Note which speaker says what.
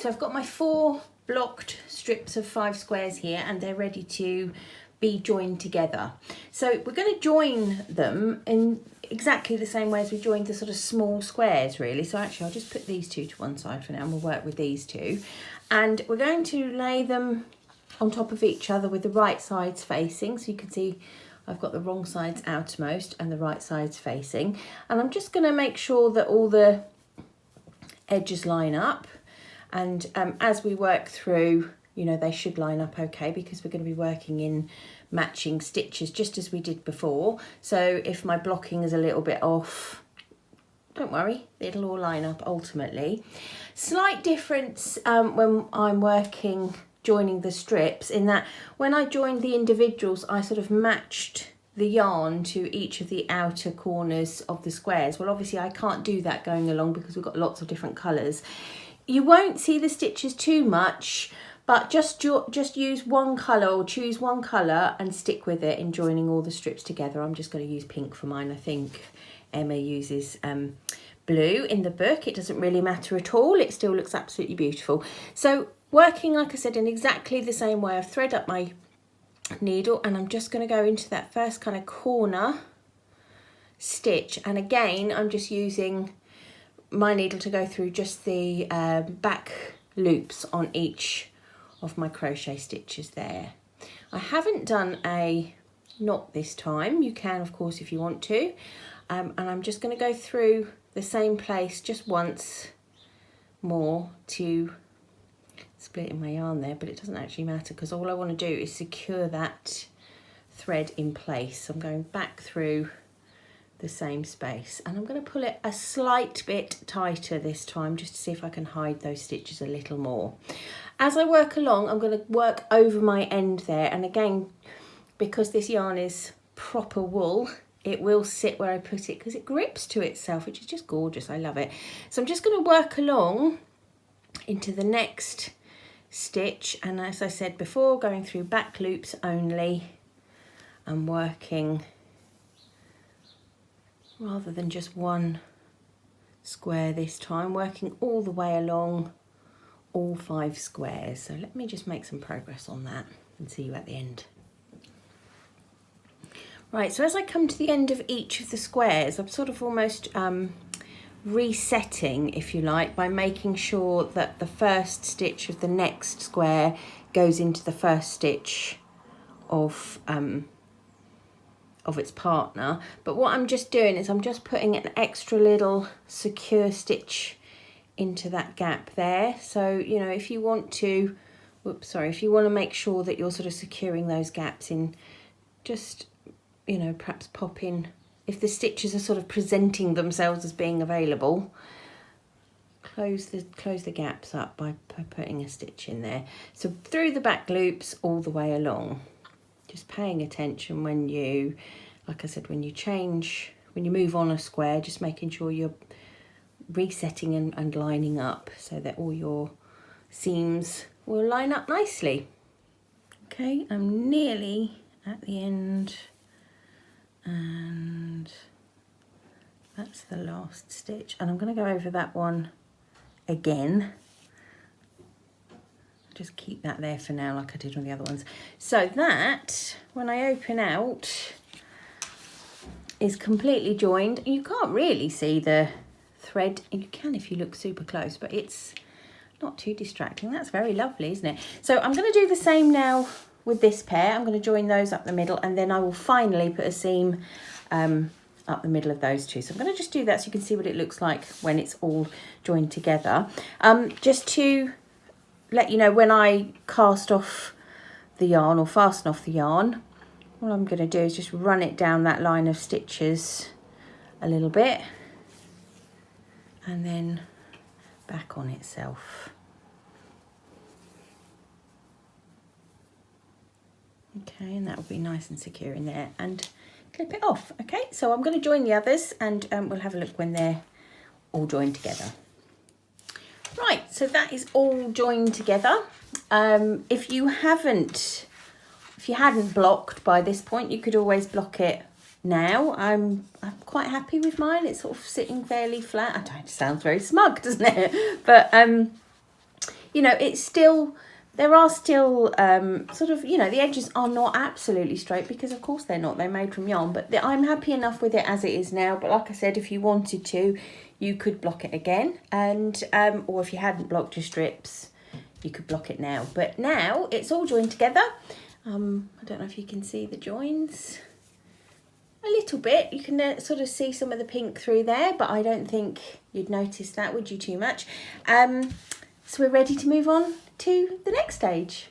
Speaker 1: so I've got my 4 blocked strips of 5 squares here, and they're ready to be joined together. So we're going to join them in exactly the same way as we joined the sort of small squares, really. So actually I'll just put these 2 to one side for now, and we'll work with these 2. And we're going to lay them on top of each other with the right sides facing. So you can see I've got the wrong sides outermost and the right sides facing. And I'm just going to make sure that all the edges line up. And as we work through, you know, they should line up okay, because we're going to be working in matching stitches just as we did before. So if my blocking is a little bit off, don't worry, it'll all line up ultimately. Slight difference when I'm joining the strips, in that when I joined the individuals, I sort of matched the yarn to each of the outer corners of the squares. Well, obviously I can't do that going along because we've got lots of different colours. You won't see the stitches too much, but just use one colour, or choose one colour and stick with it in joining all the strips together. I'm just going to use pink for mine. I think Emma uses blue in the book. It doesn't really matter at all. It still looks absolutely beautiful. So working, like I said, in exactly the same way, I've thread up my needle, and I'm just going to go into that first kind of corner stitch. And again, I'm just using my needle to go through just the back loops on each of my crochet stitches there. I haven't done a knot this time. You can, of course, if you want to. And I'm just going to go through the same place just once more to split in my yarn there, but it doesn't actually matter because all I want to do is secure that thread in place. So I'm going back through the same space, and I'm going to pull it a slight bit tighter this time just to see if I can hide those stitches a little more. As I work along, I'm going to work over my end there, and again, because this yarn is proper wool, it will sit where I put it because it grips to itself, which is just gorgeous. I love it. So I'm just going to work along into the next stitch, and as I said before, going through back loops only and working rather than just one square this time, working all the way along all 5 squares. So let me just make some progress on that and see you at the end. Right, so as I come to the end of each of the squares, I'm sort of almost resetting, if you like, by making sure that the first stitch of the next square goes into the first stitch of its partner. But what I'm just doing is I'm just putting an extra little secure stitch into that gap there. So, you know, if you want to, if you want to make sure that you're sort of securing those gaps in, just, you know, perhaps pop in, if the stitches are sort of presenting themselves as being available, close the gaps up by putting a stitch in there. So through the back loops all the way along. Just paying attention when you, like I said, when you move on a square, just making sure you're resetting and lining up so that all your seams will line up nicely. Okay, I'm nearly at the end, and that's the last stitch, and I'm going to go over that one again. Just keep that there for now like I did on the other ones. So that, when I open out, is completely joined. You can't really see the thread. You can if you look super close, but it's not too distracting. That's very lovely, isn't it? So I'm going to do the same now with this pair. I'm going to join those up the middle, and then I will finally put a seam up the middle of those 2. So I'm going to just do that so you can see what it looks like when it's all joined together. Just to let you know, when I cast off the yarn or fasten off the yarn, all I'm going to do is just run it down that line of stitches a little bit and then back on itself. Okay, and that will be nice and secure in there, and clip it off. Okay, so I'm going to join the others, and we'll have a look when they're all joined together. Right, so that is all joined together. If you hadn't blocked by this point, you could always block it now. I'm quite happy with mine. It's sort of sitting fairly flat. I don't, it sounds very smug, doesn't it? But you know, it's still, there are still sort of, you know, the edges are not absolutely straight because of course they're not, they're made from yarn, but I'm happy enough with it as it is now. But like I said, if you wanted to, you could block it again, and or if you hadn't blocked your strips, you could block it now. But now it's all joined together. I don't know if you can see the joins a little bit. You can sort of see some of the pink through there, but I don't think you'd notice that, would you, too much? So we're ready to move on to the next stage.